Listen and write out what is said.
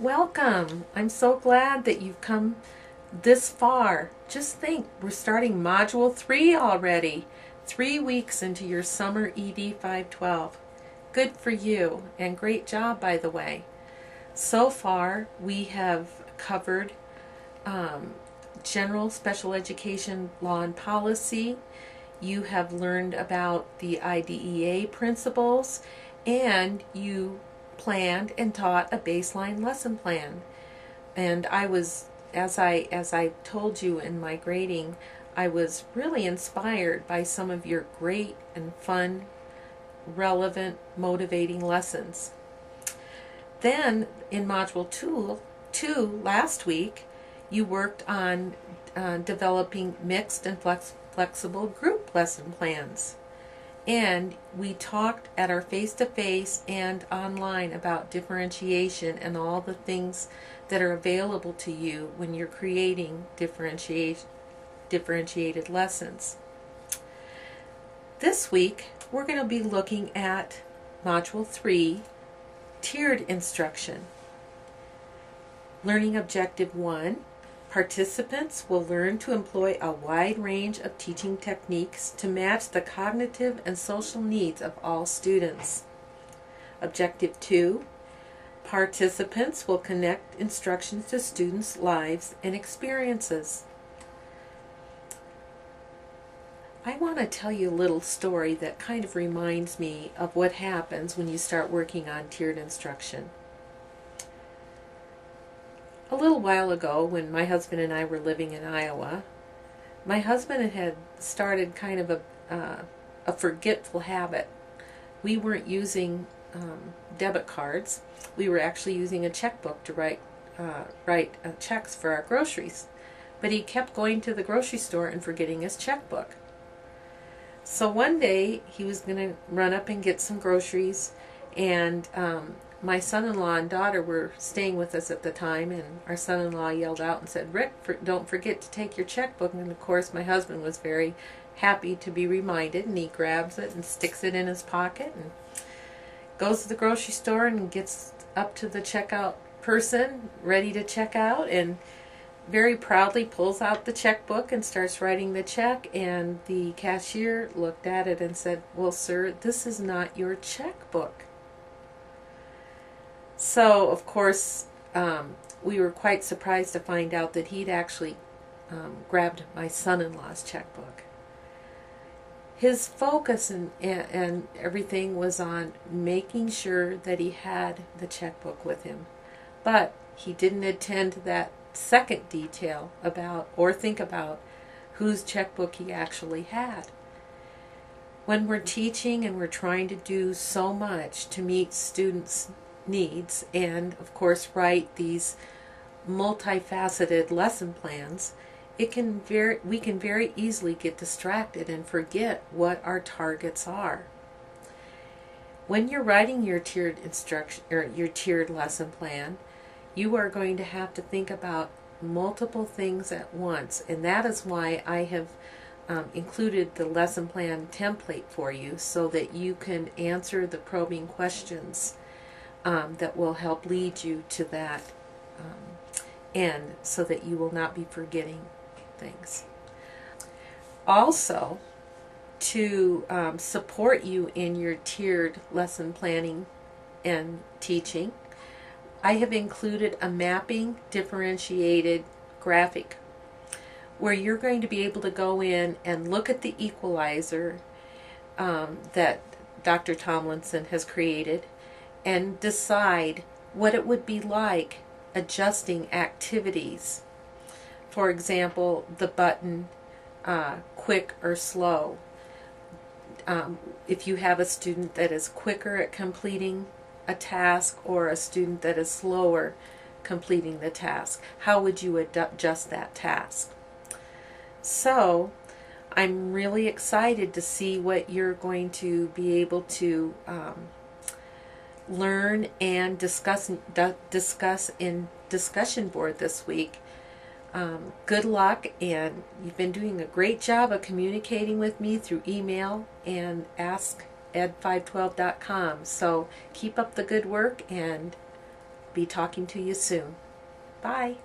Welcome. I'm so glad that you've come this far. Just think, we're starting Module 3 already, 3 weeks into your summer ED 512. Good for you, and great job, by the way. So far, we have covered general special education law and policy. You have learned about the IDEA principles, and you planned and taught a baseline lesson plan. And I was, as I told you in my grading, I was really inspired by some of your great and fun, relevant, motivating lessons. Then in Module 2 last week, you worked on developing mixed and flexible group lesson plans. And we talked at our face-to-face and online about differentiation and all the things that are available to you when you're creating differentiated lessons. This week, we're going to be looking at Module 3, Tiered Instruction. Learning Objective 1. Participants will learn to employ a wide range of teaching techniques to match the cognitive and social needs of all students. Objective 2. Participants will connect instruction to students' lives and experiences. I want to tell you a little story that kind of reminds me of what happens when you start working on tiered instruction. A little while ago, when my husband and I were living in Iowa, my husband had started kind of a forgetful habit. We weren't using debit cards. We were actually using a checkbook to write checks for our groceries. But he kept going to the grocery store and forgetting his checkbook. So one day, he was going to run up and get some groceries, and my son-in-law and daughter were staying with us at the time, and our son-in-law yelled out and said, "Rick, don't forget to take your checkbook." And of course my husband was very happy to be reminded, and he grabs it and sticks it in his pocket and goes to the grocery store and gets up to the checkout person ready to check out, and very proudly pulls out the checkbook and starts writing the check. And the cashier looked at it and said, "Well, sir, this is not your checkbook." So, of course, we were quite surprised to find out that he'd actually grabbed my son-in-law's checkbook. His focus and everything was on making sure that he had the checkbook with him. But he didn't attend to that second detail about, or think about, whose checkbook he actually had. When we're teaching and we're trying to do so much to meet students' needs and of course write these multifaceted lesson plans, we can very easily get distracted and forget what our targets are. When you're writing your tiered instruction or your tiered lesson plan, you are going to have to think about multiple things at once, and that is why I have included the lesson plan template for you so that you can answer the probing questions that will help lead you to that end, so that you will not be forgetting things. Also, to support you in your tiered lesson planning and teaching, I have included a mapping differentiated graphic where you're going to be able to go in and look at the equalizer that Dr. Tomlinson has created and decide what it would be like adjusting activities. For example, the button quick or slow. If you have a student that is quicker at completing a task or a student that is slower completing the task, how would you adjust that task? So I'm really excited to see what you're going to be able to learn and discuss in discussion board this week. Good luck, and you've been doing a great job of communicating with me through email and asked ed512.com. So keep up the good work, and be talking to you soon. Bye.